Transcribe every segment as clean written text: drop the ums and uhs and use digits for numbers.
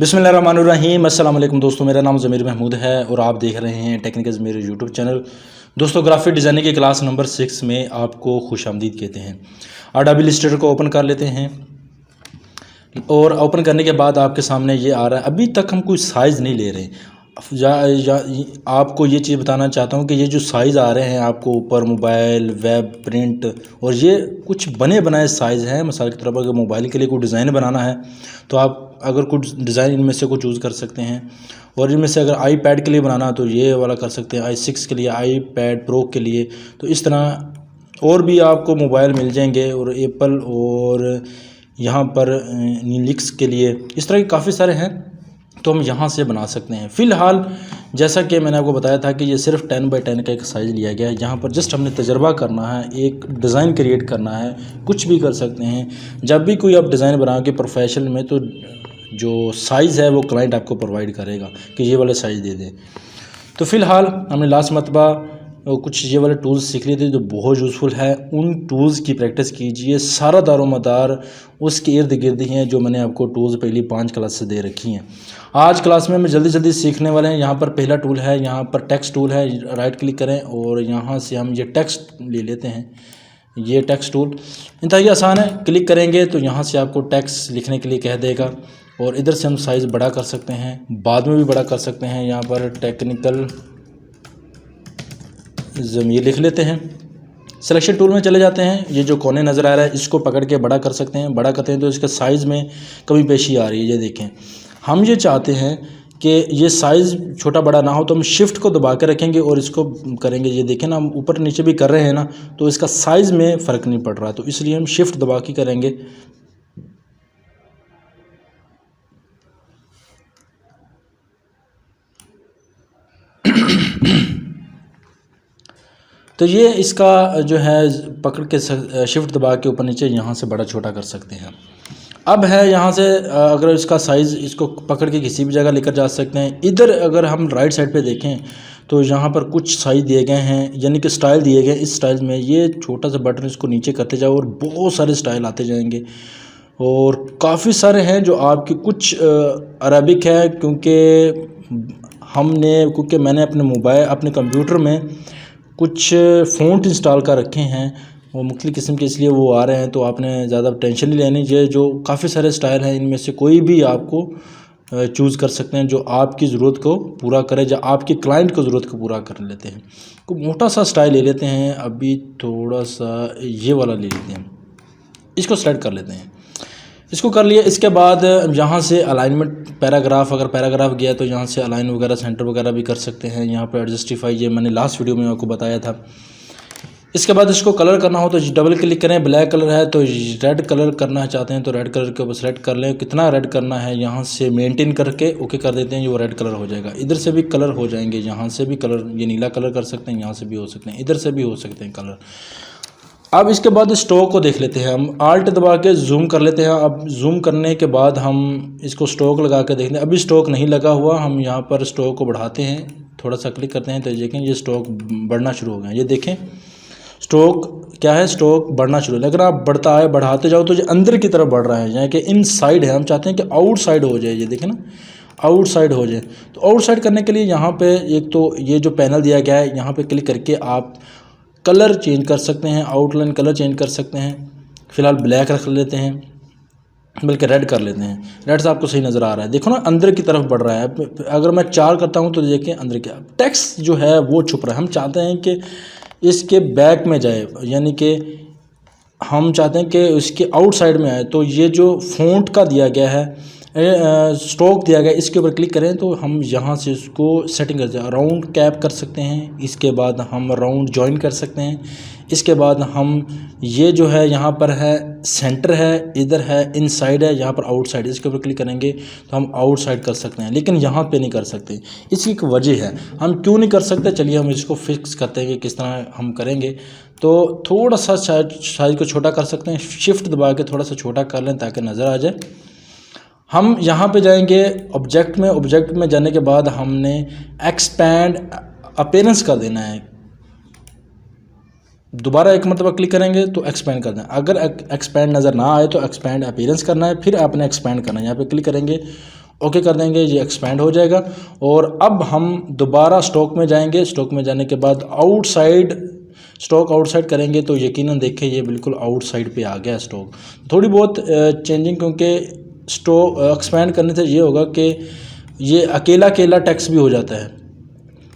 बिस्मिल्लाहिर्रहमानिर्रहीम। अस्सलाम वालेकुम दोस्तों, मेरा नाम ज़मीर महमूद है और आप देख रहे हैं टेक्निकल ज़मीर यूट्यूब चैनल। दोस्तों, ग्राफिक डिज़ाइनिंग की क्लास नंबर 6 में आपको खुशामदीद कहते हैं। अडोबी इलस्ट्रेटर को ओपन कर लेते हैं और ओपन करने के बाद आपके सामने ये आ रहा है। अभी तक हम कोई साइज़ नहीं ले रहे। आपको ये चीज़ बताना चाहता हूँ कि ये जो साइज़ आ रहे हैं आपको ऊपर मोबाइल, वेब, प्रिंट, और ये कुछ बने बनाए साइज़ हैं। मिसाल के तौर पर अगर मोबाइल के लिए कोई डिज़ाइन बनाना है तो आप अगर कुछ डिज़ाइन इनमें से को चूज़ कर सकते हैं, और इनमें से अगर आईपैड के लिए बनाना है तो ये वाला कर सकते हैं, i6 के लिए, आईपैड प्रो के लिए। तो इस तरह और भी आपको मोबाइल मिल जाएंगे, और एप्पल और यहाँ पर लिनक्स के लिए इस तरह के काफ़ी सारे हैं, तो हम यहाँ से बना सकते हैं। फ़िलहाल जैसा कि मैंने आपको बताया था कि ये सिर्फ 10x10 का एक साइज़ लिया गया है। यहाँ पर जस्ट हमने तजर्बा करना है, एक डिज़ाइन क्रिएट करना है। कुछ भी कर सकते हैं। जब भी कोई आप डिज़ाइन बनाओगे प्रोफेशनल में, तो जो साइज़ है वो क्लाइंट आपको प्रोवाइड करेगा कि ये वाला साइज़ दे दे। तो फ़िलहाल हमने लास्ट मरतबा कुछ ये वाले टूल्स सीख लिए थे जो बहुत यूज़फुल है। उन टूल्स की प्रैक्टिस कीजिए। सारा दारोमदार उसके इर्द गिर्द ही हैं जो मैंने आपको टूल्स पहली 5 क्लास से दे रखी हैं। आज क्लास में हम जल्दी सीखने वाले हैं। यहाँ पर पहला टूल है, यहाँ पर टेक्स्ट टूल है। राइट क्लिक करें और यहाँ से हम ये टेक्स्ट ले लेते हैं। ये टेक्स्ट टूल इंतहाई आसान है। क्लिक करेंगे तो यहाँ से आपको टेक्स्ट लिखने के लिए कह देगा, और इधर से हम साइज़ बड़ा कर सकते हैं, बाद में भी बड़ा कर सकते हैं। यहाँ पर टेक्निकल ज़मीर लिख लेते हैं। सिलेक्शन टूल में चले जाते हैं। ये जो कोने नज़र आ रहा है इसको पकड़ के बड़ा कर सकते हैं। बड़ा करते हैं तो इसके साइज़ में कमी पेशी आ रही है। ये देखें, हम ये चाहते हैं कि ये साइज़ छोटा बड़ा ना हो, तो हम शिफ्ट को दबा के रखेंगे और इसको करेंगे। ये देखें ना, हम ऊपर नीचे भी कर रहे हैं ना, तो इसका साइज़ में फ़र्क नहीं पड़ रहा, तो इसलिए हम शिफ्ट दबा के करेंगे। तो ये इसका जो है पकड़ के शिफ्ट दबा के ऊपर नीचे यहाँ से बड़ा छोटा कर सकते हैं। अब है यहाँ से अगर इसका साइज़, इसको पकड़ के किसी भी जगह लेकर जा सकते हैं। इधर अगर हम राइट साइड पे देखें तो यहाँ पर कुछ साइज़ दिए गए हैं, यानी कि स्टाइल दिए गए। इस स्टाइल में ये छोटा सा बटन, इसको नीचे करते जाओ और बहुत सारे स्टाइल आते जाएंगे, और काफ़ी सारे हैं जो आपके कुछ अरबिक है, क्योंकि मैंने अपने मोबाइल, अपने कंप्यूटर में कुछ फ़ॉन्ट इंस्टॉल कर रखे हैं, वो मुख्तलिफ़ किस्म के, इसलिए वो आ रहे हैं। तो आपने ज़्यादा टेंशन नहीं लेनी। ये जो काफ़ी सारे स्टाइल हैं, इनमें से कोई भी आपको चूज़ कर सकते हैं जो आपकी ज़रूरत को पूरा करे, या आपकी क्लाइंट को ज़रूरत को पूरा कर लेते हैं। कोई मोटा सा स्टाइल ले लेते हैं। अभी थोड़ा सा ये वाला ले लेते हैं, इसको सेलेक्ट कर लेते हैं। इसको कर लिया। इसके बाद यहाँ से अलाइनमेंट, पैराग्राफ, अगर पैराग्राफ गया तो यहाँ से अलाइन वगैरह, सेंटर वगैरह भी कर सकते हैं। यहाँ पर एडजस्टिफाई, ये मैंने लास्ट वीडियो में आपको बताया था। इसके बाद इसको कलर करना हो तो डबल क्लिक करें। ब्लैक कलर है तो रेड कलर करना चाहते हैं तो रेड कलर के ऊपर सेलेक्ट कर लें। कितना रेड करना है यहाँ से मेंटेन करके ओके कर देते हैं, वो रेड कलर हो जाएगा। इधर से भी कलर हो जाएंगे, यहाँ से भी कलर, ये नीला कलर कर सकते हैं, यहाँ से भी हो सकते हैं, इधर से भी हो सकते हैं कलर। अब इसके बाद स्टॉक को देख लेते हैं। हम आल्ट दबा के जूम कर लेते हैं। अब जूम करने के बाद हम इसको स्टॉक लगा के देखते हैं। अभी स्टॉक नहीं लगा हुआ, हम यहाँ पर स्टॉक को बढ़ाते हैं, थोड़ा सा क्लिक करते हैं तो देखें ये स्टॉक बढ़ना शुरू हो गया। ये देखें स्टॉक क्या है, स्टॉक बढ़ना शुरू है। अगर आप बढ़ाते जाओ तो ये अंदर की तरफ बढ़ रहा है, यानी कि इन साइड है। हम चाहते हैं कि आउट साइड हो जाए। ये देखें ना, आउट साइड हो जाए। तो आउट साइड करने के लिए यहाँ पे एक तो ये जो पैनल दिया गया है, यहाँ पे क्लिक करके आप कलर चेंज कर सकते हैं, आउटलाइन कलर चेंज कर सकते हैं। फ़िलहाल ब्लैक रख लेते हैं, बल्कि रेड कर लेते हैं। रेड से आपको सही नज़र आ रहा है, देखो ना अंदर की तरफ बढ़ रहा है। अगर मैं 4 करता हूँ तो देखिए अंदर क्या टेक्स्ट जो है वो छुप रहा है। हम चाहते हैं कि इसके बैक में जाए, यानी कि हम चाहते हैं कि इसके आउटसाइड में आए। तो ये जो फ़ॉन्ट का दिया गया है, स्टॉक दिया गया, इसके ऊपर क्लिक करें तो हम यहाँ से इसको सेटिंग कर सकते हैं। राउंड कैप कर सकते हैं, इसके बाद हम राउंड जॉइन कर सकते हैं। इसके बाद हम ये जो है यहाँ पर है सेंटर है, इधर है इनसाइड है, यहाँ पर आउटसाइड, इसके ऊपर क्लिक करेंगे तो हम आउटसाइड कर सकते हैं, लेकिन यहाँ पे नहीं कर सकते। इसकी एक वजह है, हम क्यों नहीं कर सकते, चलिए हम इसको फिक्स करते हैं कि किस तरह हम करेंगे। तो थोड़ा सा साइज को छोटा कर सकते हैं, शिफ्ट दबा के थोड़ा सा छोटा कर लें ताकि नज़र आ जाए। हम यहाँ पे जाएंगे ऑब्जेक्ट में। ऑब्जेक्ट में जाने के बाद हमने एक्सपैंड अपीयरेंस कर देना है। दोबारा एक मरतबा क्लिक करेंगे तो एक्सपैंड कर दें। अगर एक्सपैंड नज़र ना आए तो एक्सपैंड अपीयरेंस करना है, फिर आपने एक्सपैंड करना है। यहाँ पे क्लिक करेंगे ओके कर देंगे, ये एक्सपेंड हो जाएगा। और अब हम दोबारा स्टॉक में जाएंगे। स्टॉक में जाने के बाद आउटसाइड, स्टॉक आउटसाइड करेंगे तो यकीनन देखें ये बिल्कुल आउटसाइड पे आ गया स्टॉक। थोड़ी बहुत चेंजिंग, क्योंकि स्टॉक एक्सपेंड करने से ये होगा कि ये अकेला अकेला टैक्स भी हो जाता है।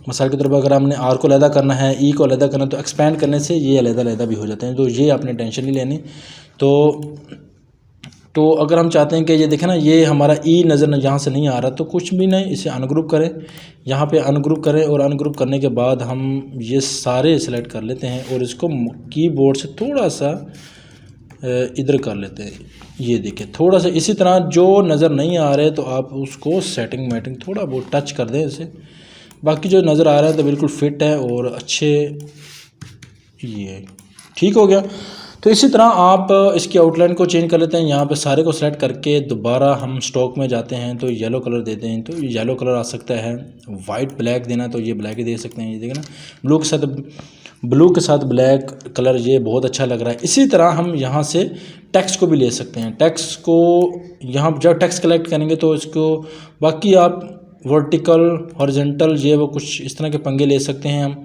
मिसाल के तौर पर अगर हमने आर को अलहदा करना है, ई को अलहदा करना है, तो एक्सपेंड करने से ये अलहदा अलहदा भी हो जाते हैं। तो ये आपने टेंशन नहीं लेनी। तो अगर हम चाहते हैं कि ये देखें ना, ये हमारा ई नज़र यहाँ से नहीं आ रहा, तो कुछ भी नहीं, इसे अनग्रुप करें, यहाँ पे अनग्रुप करें। और अनग्रुप करने के बाद हम ये सारे सेलेक्ट कर लेते हैं और इसको कीबोर्ड से थोड़ा सा इधर कर लेते हैं। ये देखें थोड़ा सा इसी तरह जो नज़र नहीं आ रहे तो आप उसको सेटिंग मैटिंग थोड़ा बहुत टच कर दें इसे। बाकी जो नज़र आ रहा है तो बिल्कुल फिट है और अच्छे, ये ठीक हो गया। तो इसी तरह आप इसकी आउटलाइन को चेंज कर लेते हैं। यहाँ पे सारे को सेलेक्ट करके दोबारा हम स्टॉक में जाते हैं तो येलो कलर देते हैं, तो येलो कलर आ सकता है। वाइट ब्लैक देना तो ये ब्लैक ही दे सकते हैं। ये देखें ना, ब्लू के साथ ब्लैक कलर, ये बहुत अच्छा लग रहा है। इसी तरह हम यहाँ से टेक्स्ट को भी ले सकते हैं। टेक्स्ट को यहाँ जब टेक्स्ट कलेक्ट करेंगे तो इसको, बाकी आप वर्टिकल हॉरिजॉन्टल ये वो कुछ इस तरह के पंगे ले सकते हैं। हम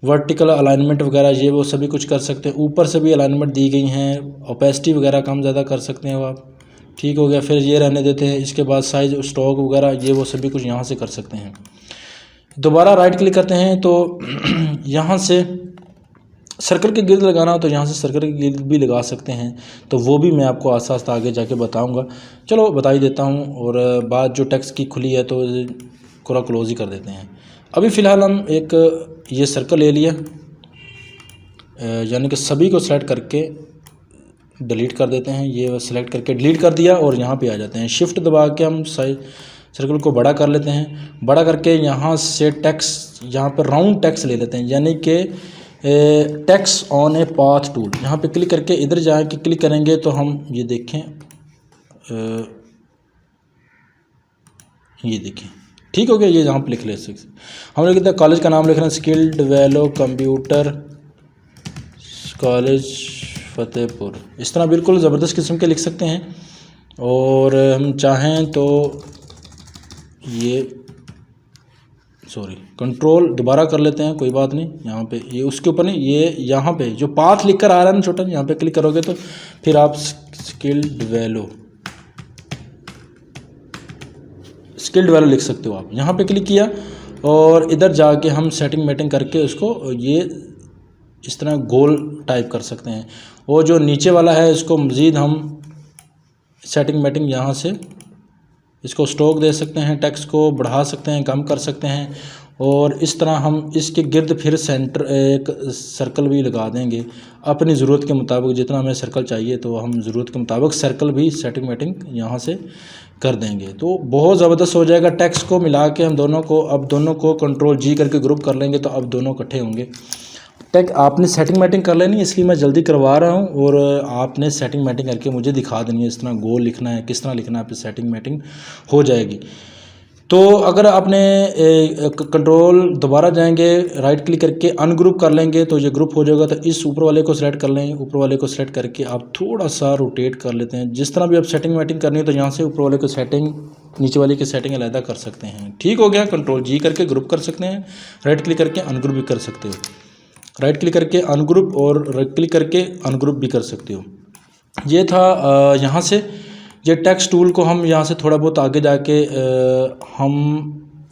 वर्टिकल अलाइनमेंट वगैरह ये वो सभी कुछ कर सकते हैं। ऊपर से भी अलाइनमेंट दी गई हैं, ओपेसिटी वगैरह कम ज़्यादा कर सकते हैं वो आप। ठीक हो गया, फिर ये रहने देते हैं। इसके बाद साइज, स्टॉक वगैरह ये वो सभी कुछ यहाँ से कर सकते हैं। दोबारा राइट क्लिक करते हैं तो यहाँ से सर्कल के गिर्द लगाना हो तो यहाँ से सर्कल के गिर्द भी लगा सकते हैं। तो वो भी मैं आपको आस्ता आस्ता आगे जाके बताऊँगा। चलो बता ही देता हूँ। और बात जो टेक्स्ट की खुली है तो पूरा क्लोज ही कर देते हैं। अभी फ़िलहाल हम एक ये सर्कल ले लिया, यानी कि सभी को सेलेक्ट करके डिलीट कर देते हैं। ये सेलेक्ट करके डिलीट कर दिया और यहाँ पे आ जाते हैं। शिफ्ट दबा के हम सर्कल को बड़ा कर लेते हैं। बड़ा करके यहाँ से टेक्स्ट, यहाँ पर राउंड टेक्स्ट ले लेते हैं, यानी कि text on a path tool. यहाँ पे क्लिक करके इधर जाके क्लिक करेंगे तो हम ये देखें, ये देखें ठीक हो गया। ये यहाँ पे लिख ले सकते, हमने कितना कॉलेज का नाम लिखना है, स्किल्ड वैलो कंप्यूटर कॉलेज फतेहपुर, इस तरह बिल्कुल ज़बरदस्त किस्म के लिख सकते हैं। और हम चाहें तो ये कंट्रोल दोबारा कर लेते हैं, कोई बात नहीं। यहाँ पे ये उसके ऊपर नहीं, ये यहाँ पे जो पाथ लिख कर आ रहा है ना छोटा, यहाँ पे क्लिक करोगे तो फिर आप स्किल्ड वैलो लिख सकते हो आप। यहाँ पे क्लिक किया और इधर जाके हम सेटिंग मेटिंग करके उसको ये इस तरह गोल टाइप कर सकते हैं। और जो नीचे वाला है इसको मज़ीद हम सेटिंग मेटिंग यहाँ से इसको स्टॉक दे सकते हैं, टेक्स्ट को बढ़ा सकते हैं, कम कर सकते हैं। और इस तरह हम इसके गिर्द फिर सेंटर एक सर्कल भी लगा देंगे अपनी ज़रूरत के मुताबिक। जितना हमें सर्कल चाहिए तो हम ज़रूरत के मुताबिक सर्कल भी सेटिंग मेटिंग यहाँ से कर देंगे। तो बहुत ज़बरदस्त हो जाएगा। टेक्स्ट को मिला के हम दोनों को, अब दोनों को कंट्रोल जी करके ग्रुप कर लेंगे तो अब दोनों इकट्ठे होंगे। आपने सेटिंग मैटिंग कर लेनी, इसलिए मैं जल्दी करवा रहा हूँ। और आपने सेटिंग मैटिंग करके मुझे दिखा देनी है इस तरह गोल लिखना है, किस तरह लिखना है, आपकी सेटिंग मैटिंग हो जाएगी। तो अगर आपने कंट्रोल दोबारा जाएंगे, राइट क्लिक करके अनग्रुप कर लेंगे तो ये ग्रुप हो जाएगा। तो इस ऊपर वाले को सिलेक्ट कर लें, ऊपर वाले को सिलेक्ट करके आप थोड़ा सा रोटेट कर लेते हैं। जिस तरह भी आप सेटिंग मैटिंग करनी है तो यहाँ से ऊपर वाले को सेटिंग, नीचे वाले की सेटिंग अलहदा कर सकते हैं। ठीक हो गया। कंट्रोल जी करके ग्रुप कर सकते हैं, राइट क्लिक करके अनग्रुप भी कर सकते हो, राइट क्लिक करके अनग्रुप और राइट क्लिक करके अनग्रुप भी कर सकते हो। ये था यहाँ से ये टेक्स्ट टूल को हम यहाँ से थोड़ा बहुत आगे जाके हम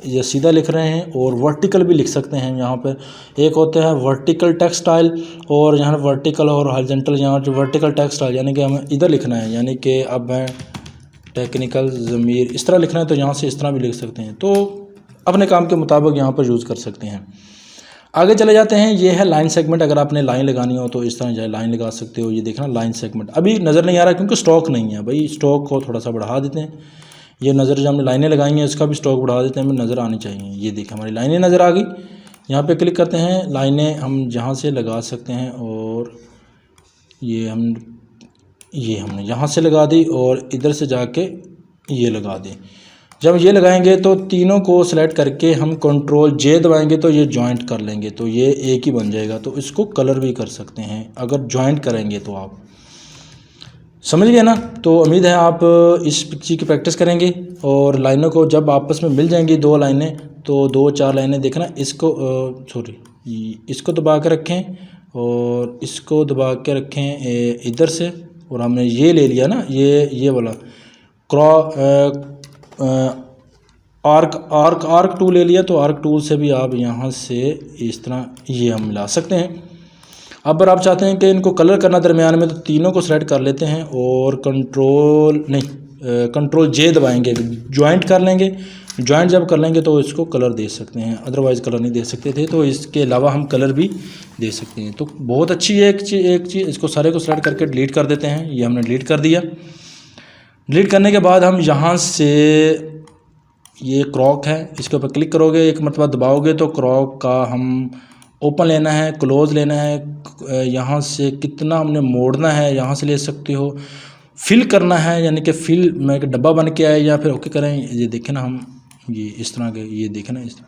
ये सीधा लिख रहे हैं और वर्टिकल भी लिख सकते हैं। यहाँ पर एक होता है वर्टिकल टेक्स्ट स्टाइल और यहाँ वर्टिकल और हॉरिजॉन्टल। यहाँ जो वर्टिकल टेक्स्ट स्टाइल यानी कि हमें इधर लिखना है, यानी कि अब मैं टेक्निकल ज़मीर इस तरह लिखना है तो यहाँ से इस तरह भी लिख सकते हैं। तो अपने काम के मुताबिक यहाँ पर यूज़ कर सकते हैं। आगे चले जाते हैं। ये है लाइन सेगमेंट। अगर आपने लाइन लगानी हो तो इस तरह जो लाइन लगा सकते हो। ये देखना लाइन सेगमेंट अभी नज़र नहीं आ रहा क्योंकि स्टॉक नहीं है भाई। स्टॉक को थोड़ा सा बढ़ा देते हैं। ये नज़र जो हमने लाइनें लगाई हैं इसका भी स्टॉक बढ़ा देते हैं, हमें नज़र आनी चाहिए। ये देखिए हमारी लाइनें नज़र आ गई। यहाँ पे क्लिक करते हैं, लाइनें हम जहाँ से लगा सकते हैं और ये हमने यहाँ से लगा दी और इधर से जाके ये लगा दी। जब ये लगाएंगे तो तीनों को सिलेक्ट करके हम कंट्रोल जे दबाएंगे तो ये जॉइंट कर लेंगे तो ये एक ही बन जाएगा। तो इसको कलर भी कर सकते हैं अगर जॉइंट करेंगे तो आप समझ गए ना। तो उम्मीद है आप इस चीज़ की प्रैक्टिस करेंगे और लाइनों को जब आपस में मिल जाएंगी 2 लाइनें, तो 2-4 लाइनें देखना, इसको इसको दबा के रखें और इसको दबा के रखें इधर से, और हमने ये ले लिया ना, ये वाला आर्क टूल ले लिया। तो आर्क टूल से भी आप यहाँ से इस तरह ये हम मिला सकते हैं। अब अगर आप चाहते हैं कि इनको कलर करना दरमियान में, तो तीनों को सेलेक्ट कर लेते हैं और कंट्रोल जे दबाएंगे, ज्वाइंट कर लेंगे। ज्वाइंट जब कर लेंगे तो इसको कलर दे सकते हैं, अदरवाइज़ कलर नहीं दे सकते थे। तो इसके अलावा हम कलर भी दे सकते हैं। तो बहुत अच्छी है एक चीज़। इसको सारे को सेलेक्ट करके डिलीट कर देते हैं। ये हमने डिलीट कर दिया। डिलीट करने के बाद हम यहाँ से ये क्रॉक है, इसके ऊपर क्लिक करोगे, एक मरतबा दबाओगे तो क्रॉक का हम ओपन लेना है, क्लोज लेना है, यहाँ से कितना हमने मोड़ना है यहाँ से ले सकते हो। फिल करना है, यानी कि फिल में एक डब्बा बन के आए, या फिर ओके करें। ये देखें ना, हम ये इस तरह के, ये देखें ना इस तरह,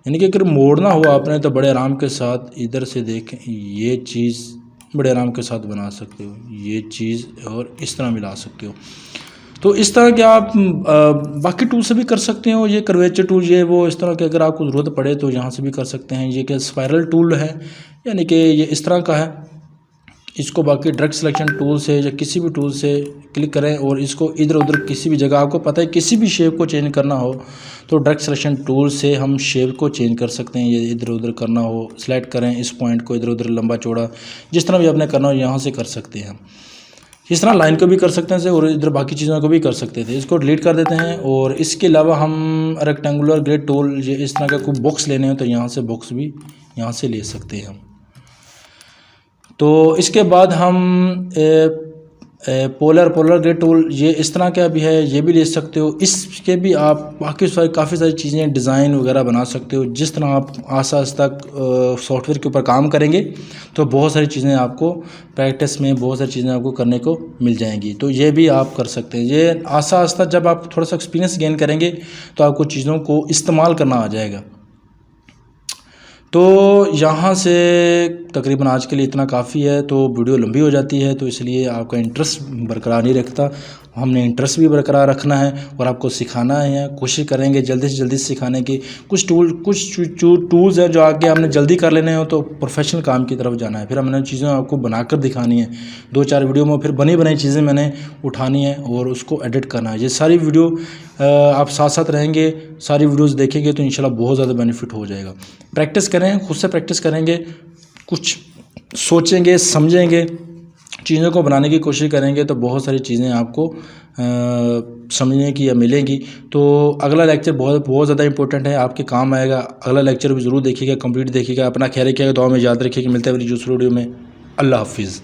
यानी कि अगर मोड़ना हो आपने तो बड़े आराम के साथ इधर से देखें, ये चीज़ बड़े आराम के साथ बना सकते हो, ये चीज़ और इस तरह मिला सकते हो। तो इस तरह के आप बाकी टूल से भी कर सकते हो। ये कर्वेचर टूल, ये वो, इस तरह के अगर आपको ज़रूरत पड़े तो यहाँ से भी कर सकते हैं। ये क्या स्पाइरल टूल है, यानी कि ये इस तरह का है। इसको बाकी डायरेक्ट सिलेक्शन टूल से या किसी भी टूल से क्लिक करें और इसको इधर उधर किसी भी जगह, आपको पता है किसी भी शेप को चेंज करना हो तो डायरेक्ट सिलेक्शन टूल से हम शेप को चेंज कर सकते हैं। ये इधर उधर करना हो, सेलेक्ट करें इस पॉइंट को, इधर उधर लंबा चौड़ा जिस तरह भी आपने करना हो यहाँ से कर सकते हैं। इस तरह लाइन को भी कर सकते हैं और इधर बाकी चीज़ों को भी कर सकते थे। इसको डिलीट कर देते हैं। और इसके अलावा हम रेक्टेंगुलर ग्रिड टूल, ये इस तरह का कोई बॉक्स लेने हो तो यहाँ से बॉक्स भी यहाँ से ले सकते हैं हम। तो इसके बाद हम पोलर ग्रिड टूल, ये इस तरह का भी है, ये भी ले सकते हो। इसके भी आप काफ़ी सारी चीज़ें डिज़ाइन वगैरह बना सकते हो। जिस तरह आप आस्ता सॉफ्टवेयर के ऊपर काम करेंगे तो बहुत सारी चीज़ें आपको प्रैक्टिस में, बहुत सारी चीज़ें आपको करने को मिल जाएंगी। तो ये भी आप कर सकते हैं। ये आस्ता जब आप थोड़ा सा एक्सपीरियंस गेन करेंगे तो आपको चीज़ों को इस्तेमाल करना आ जाएगा। तो यहाँ से तकरीबन आज के लिए इतना काफ़ी है। तो वीडियो लंबी हो जाती है, तो इसलिए आपका इंटरेस्ट बरकरार नहीं रखता। हमने इंटरेस्ट भी बरकरार रखना है और आपको सिखाना है। कोशिश करेंगे जल्दी से जल्दी सिखाने की। कुछ टूल्स हैं जो आगे हमने जल्दी कर लेने हो तो प्रोफेशनल काम की तरफ जाना है। फिर हमने चीज़ें आपको बनाकर दिखानी है। 2-4 वीडियो में फिर बनी बनाई चीज़ें मैंने उठानी है और उसको एडिट करना है। ये सारी वीडियो आप साथ साथ रहेंगे, सारी वीडियोज़ देखेंगे तो इंशाल्लाह बहुत ज़्यादा बेनिफिट हो जाएगा। प्रैक्टिस करें, खुद से प्रैक्टिस करेंगे, कुछ सोचेंगे, समझेंगे, चीज़ों को बनाने की कोशिश करेंगे तो बहुत सारी चीज़ें आपको समझने की या मिलेंगी। तो अगला लेक्चर बहुत ज़्यादा इंपॉर्टेंट है, आपके काम आएगा। अगला लेक्चर भी ज़रूर देखिएगा, कंप्लीट देखिएगा। अपना ख्याल रखिएगा, दुआ में याद रखिएगा। मिलते हैं दूसरे वीडियो में। अल्लाह हाफिज़।